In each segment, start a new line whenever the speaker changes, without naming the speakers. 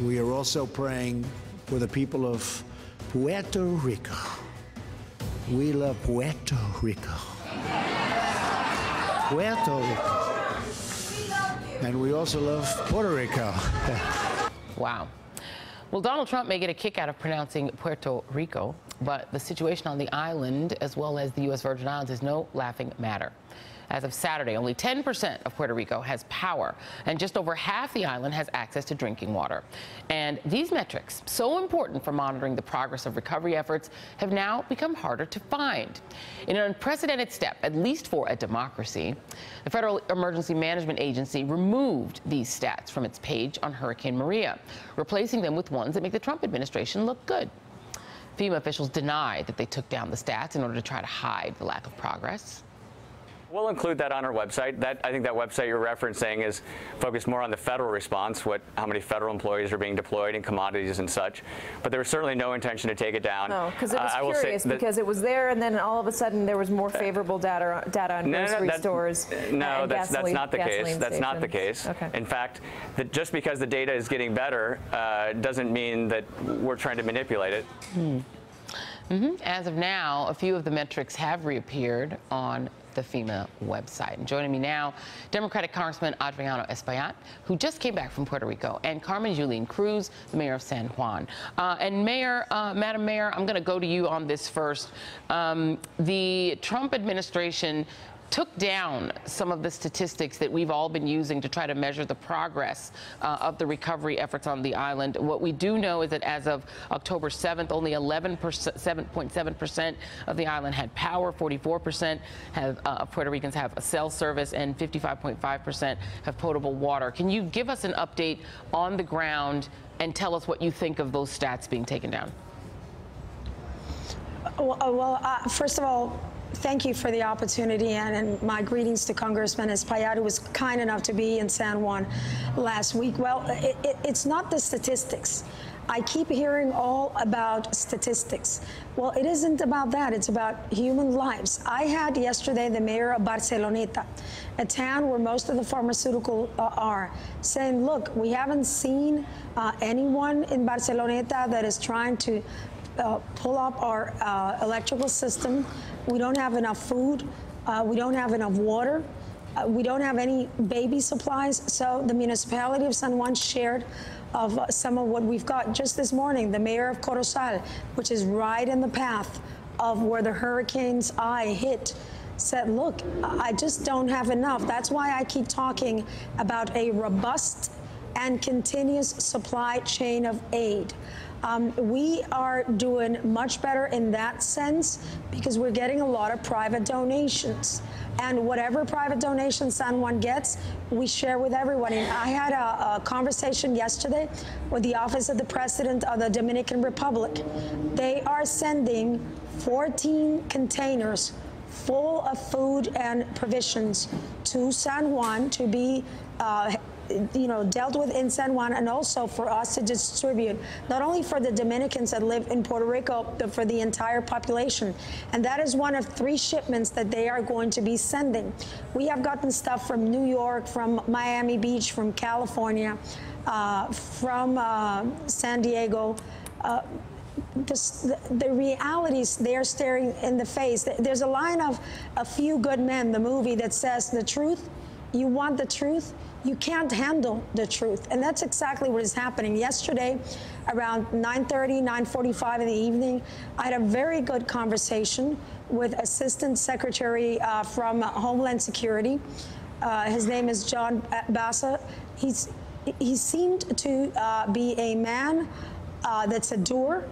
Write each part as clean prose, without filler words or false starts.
We are also praying for the people of Puerto Rico. We love Puerto Rico. Puerto Rico. And we also love Puerto Rico.
Wow. Well, Donald Trump may get a kick out of pronouncing Puerto Rico, but the situation on the island, as well as the U.S. Virgin Islands, is no laughing matter. As of Saturday, only 10% of Puerto Rico has power, and just over half the island has access to drinking water. And these metrics, so important for monitoring the progress of recovery efforts, have now become harder to find. In an unprecedented step, at least for a democracy, the Federal Emergency Management Agency removed these stats from its page on Hurricane Maria, replacing them with ones that make the Trump administration look good. FEMA officials deny that they took down the stats in order to try to hide the lack of progress.
We'll include that on our website. I think that website you're referencing is focused more on the federal response, how many federal employees are being deployed in commodities and such. But there was certainly no intention to take it down.
No, because it was curious, because it was there, and then all of a sudden there was more favorable data on grocery stores.
No, that's not the case. That's not the case.
Okay.
In fact, just because the data is getting better doesn't mean that we're trying to manipulate it.
As of now, a few of the metrics have reappeared on the FEMA website. And joining me now, Democratic Congressman Adriano Espaillat, who just came back from Puerto Rico, and Carmen Yulín Cruz, the mayor of San Juan. And Mayor, Madam Mayor, I'm going to go to you on this first. The Trump administration took down some of the statistics that we've all been using to try to measure the progress of the recovery efforts on the island. What we do know is that as of October 7th, only 7.7% of the island had power, 44% of Puerto Ricans have a cell service, and 55.5% have potable water. Can you give us an update on the ground and tell us what you think of those stats being taken down?
First of all, thank you for the opportunity, and my greetings to Congressman Espaillat, who was kind enough to be in San Juan last week. Well, it's not the statistics. I keep hearing all about statistics. Well, it isn't about that. It's about human lives. I had yesterday the mayor of Barceloneta, a town where most of the pharmaceuticals are, saying, look, we haven't seen anyone in Barceloneta that is trying to pull up our electrical system. We don't have enough food. We don't have enough water. We don't have any baby supplies. So the municipality of San Juan shared of some of what we've got. Just this morning, the mayor of Corozal, which is right in the path of where the hurricane's eye hit, said, look, I just don't have enough. That's why I keep talking about a robust and continuous supply chain of aid. We are doing much better in that sense because we're getting a lot of private donations. And whatever private donations San Juan gets, we share with everyone. And I had a conversation yesterday with the Office of the President of the Dominican Republic. They are sending 14 containers full of food and provisions to San Juan to be dealt with in San Juan, and also for us to distribute, not only for the Dominicans that live in Puerto Rico, but for the entire population. And that is one of 3 shipments that they are going to be sending. We have gotten stuff from New York, from Miami Beach, from California, from San Diego. The realities they're staring in the face. There's a line of A Few Good Men, the movie, that says the truth, you want the truth, you can't handle the truth. And that's exactly what is happening. Yesterday, around 9:30, 9:45 in the evening, I had a very good conversation with Assistant Secretary from Homeland Security. His name is John Bassa. He seemed to be a man that's a doer,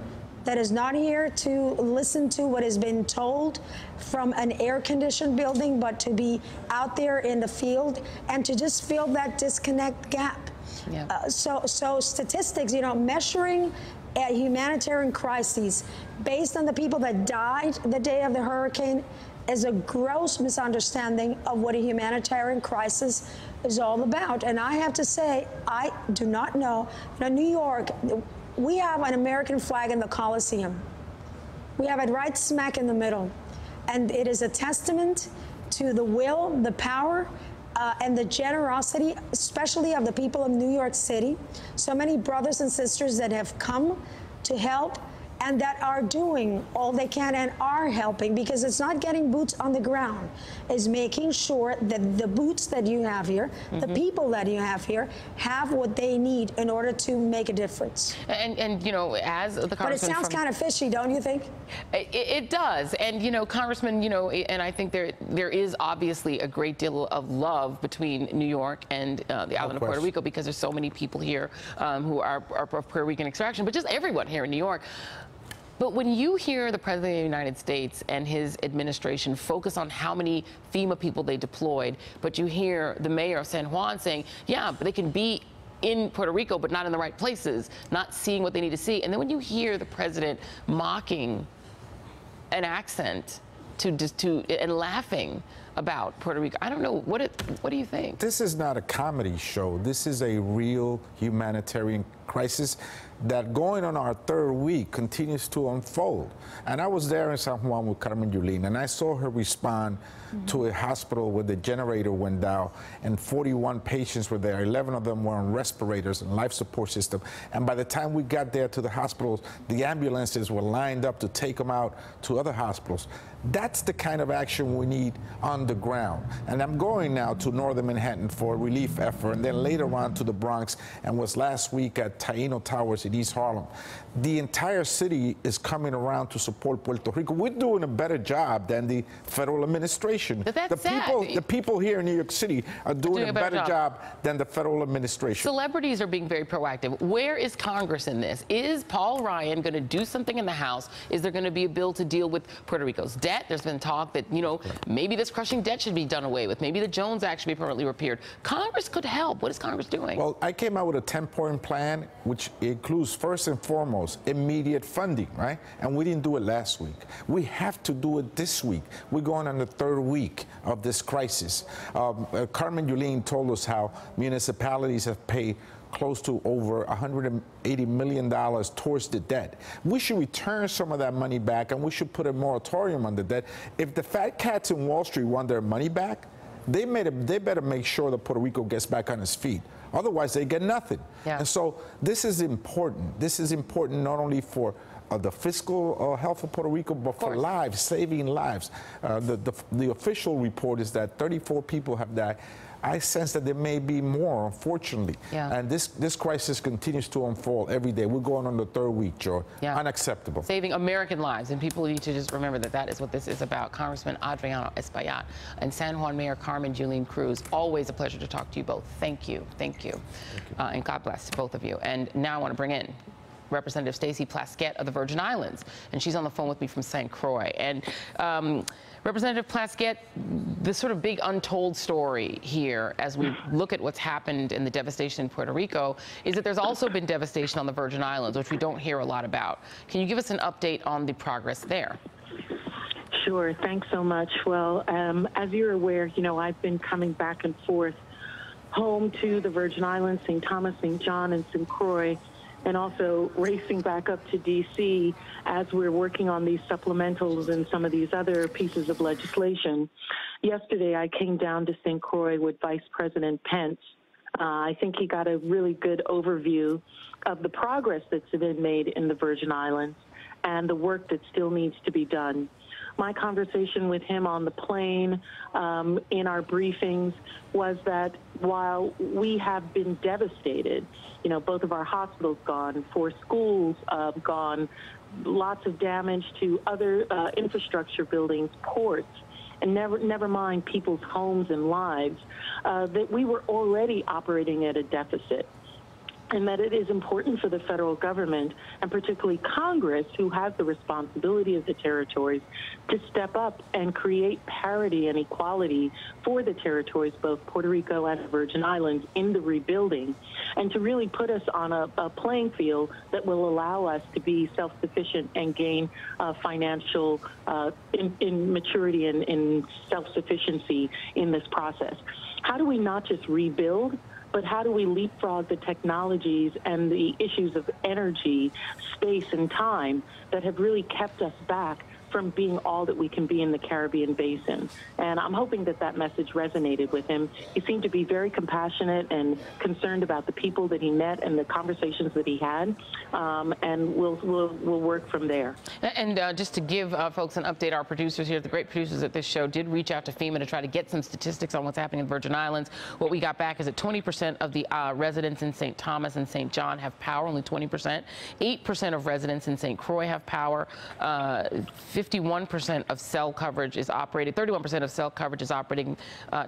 that is not here to listen to what has been told from an air-conditioned building, but to be out there in the field and to just fill that disconnect gap. Yeah. So statistics, measuring humanitarian crises based on the people that died the day of the hurricane is a gross misunderstanding of what a humanitarian crisis is all about. And I have to say, I do not know. New York, we have an American flag in the Coliseum. We have it right smack in the middle. And it is a testament to the will, the power, and the generosity, especially of the people of New York City. So many brothers and sisters that have come to help and that are doing all they can and are helping, because it's not getting boots on the ground. It's making sure that the boots that you have here, the people that you have here, have what they need in order to make a difference.
And you know, as the Congressman,
but it sounds kind of fishy, don't you think?
It does. And, you know, Congressman, you know, and I think there is obviously a great deal of love between New York and the island of Puerto Rico, because there's so many people here who are of Puerto Rican extraction, but just everyone here in New York. But when you hear the President of the United States and his administration focus on how many FEMA people they deployed, but you hear the mayor of San Juan saying, yeah, but they can be in Puerto Rico, but not in the right places, not seeing what they need to see. And then when you hear the president mocking an accent and laughing about Puerto Rico, I don't know, what do you think?
This is not a comedy show. This is a real humanitarian crisis that, going on our third week, continues to unfold. And I was there in San Juan with Carmen Yulín, and I saw her respond to a hospital where the generator went down, and 41 patients were there. 11 of them were on respirators and life support system. And by the time we got there to the hospitals, the ambulances were lined up to take them out to other hospitals. That's the kind of action we need on the ground. And I'm going now to northern Manhattan for a relief effort, and then later on to the Bronx, and was last week at Taino Towers in East Harlem. The entire city is coming around to support Puerto Rico. We're doing a better job than the federal administration.
But that's sad.
The people here in New York City are doing a better job than the federal administration.
Celebrities are being very proactive. Where is Congress in this? Is Paul Ryan going to do something in the House? Is there going to be a bill to deal with Puerto Rico's debt? There's been talk that, you know, maybe this crushing debt should be done away with. Maybe the Jones Act should be permanently repealed. Congress could help. What is Congress doing?
Well, I came out with a 10-point plan, which includes, first and foremost, immediate funding, right? And we didn't do it last week. We have to do it this week. We're going on the third week of this crisis. Carmen Yulín told us how municipalities have paid close to over $180 million towards the debt. We should return some of that money back, and we should put a moratorium on the debt. If the fat cats in Wall Street want their money back, they better make sure that Puerto Rico gets back on its feet. Otherwise, they get nothing. Yeah. And so this is important. This is important not only for the fiscal health of Puerto Rico, but for lives, saving lives. The official report is that 34 people have died. I sense that there may be more, unfortunately. Yeah. And this crisis continues to unfold every day. We're going on the third week, Joy. Yeah. Unacceptable.
Saving American lives, and people need to just remember that that is what this is about. Congressman Adriano Espaillat and San Juan Mayor Carmen Yulín Cruz, always a pleasure to talk to you both. Thank you. Thank you. And God bless both of you. And now I want to bring in Representative Stacey Plaskett of the Virgin Islands, and she's on the phone with me from St. Croix. And Representative Plaskett, the sort of big untold story here, as we look at what's happened in the devastation in Puerto Rico, is that there's also been devastation on the Virgin Islands, which we don't hear a lot about. Can you give us an update on the progress there?
Sure. Thanks so much. Well, as you're aware, you know, I've been coming back and forth home to the Virgin Islands, St. Thomas, St. John, and St. Croix, and also racing back up to D.C. as we're working on these supplementals and some of these other pieces of legislation. Yesterday, I came down to St. Croix with Vice President Pence. I think he got a really good overview of the progress that's been made in the Virgin Islands and the work that still needs to be done. My conversation with him on the plane in our briefings was that while we have been devastated, you know, both of our hospitals gone, 4 schools gone, lots of damage to other infrastructure buildings, ports, and never mind people's homes and lives, that we were already operating at a deficit. And that it is important for the federal government, and particularly Congress, who has the responsibility of the territories, to step up and create parity and equality for the territories, both Puerto Rico and the Virgin Islands, in the rebuilding, and to really put us on a playing field that will allow us to be self-sufficient and gain financial in maturity and in self-sufficiency in this process. How do we not just rebuild, but how do we leapfrog the technologies and the issues of energy, space, and time that have really kept us back from being all that we can be in the Caribbean basin. And I'm hoping that that message resonated with him. He seemed to be very compassionate and concerned about the people that he met and the conversations that he had. And we'll work from there. And
just to give folks an update, our producers here, the great producers at this show, did reach out to FEMA to try to get some statistics on what's happening in the Virgin Islands. What we got back is that 20% of the residents in St. Thomas and St. John have power, only 20%. 8% of residents in St. Croix have power. 51% of cell coverage is operated. 31% of cell coverage is operating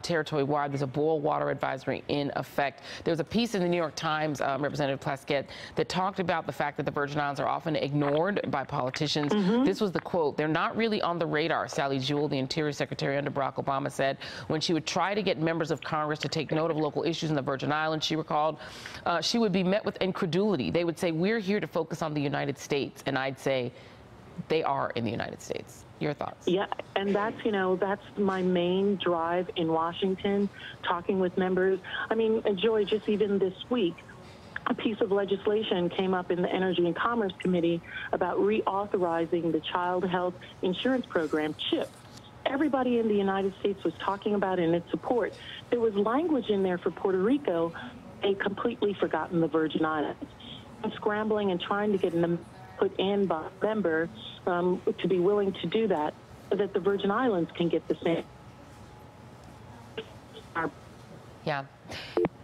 territory-wide. There's a boil water advisory in effect. There was a piece in the New York Times, Representative Plaskett, that talked about the fact that the Virgin Islands are often ignored by politicians. This was the quote: "They're not really on the radar," Sally Jewell, the Interior Secretary under Barack Obama, said when she would try to get members of Congress to take note of local issues in the Virgin Islands. She recalled she would be met with incredulity. They would say, "We're here to focus on the United States," and I'd say, they are in the United States. Your thoughts?
Yeah, and that's, that's my main drive in Washington, talking with members. I mean, Joy, just even this week, a piece of legislation came up in the Energy and Commerce Committee about reauthorizing the Child Health Insurance Program, CHIP. Everybody in the United States was talking about it and its support. There was language in there for Puerto Rico. They completely forgotten the Virgin Islands. I'm scrambling and trying to get them put in by a member to be willing to do that, so that the Virgin Islands can get the same.
Yeah.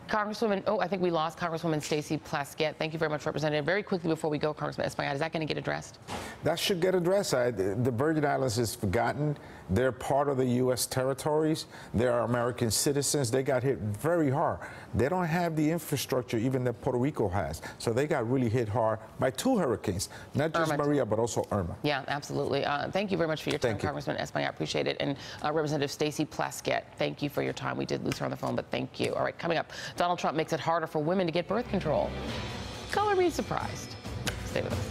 Congresswoman, I think we lost Congresswoman Stacey Plaskett. Thank you very much, Representative. Very quickly before we go, Congressman Espaillat, is that going to get addressed?
That should get addressed. The Virgin Islands is forgotten. They're part of the U.S. territories. They are American citizens. They got hit very hard. They don't have the infrastructure even that Puerto Rico has. So they got really hit hard by 2 hurricanes, not just Maria, but also Irma.
Yeah, absolutely. Thank you very much for your time, Congressman Espaillat. Appreciate it. And Representative Stacey Plaskett, thank you for your time. We did lose her on the phone, but thank you. All right, coming up, Donald Trump makes it harder for women to get birth control. Color me surprised. Stay with us.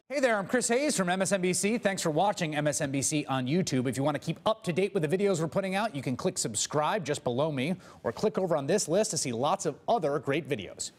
Hey there, I'm Chris Hayes from MSNBC. Thanks for watching MSNBC on YouTube. If you want to keep up to date with the videos we're putting out, you can click subscribe just below me or click over on this list to see lots of other great videos.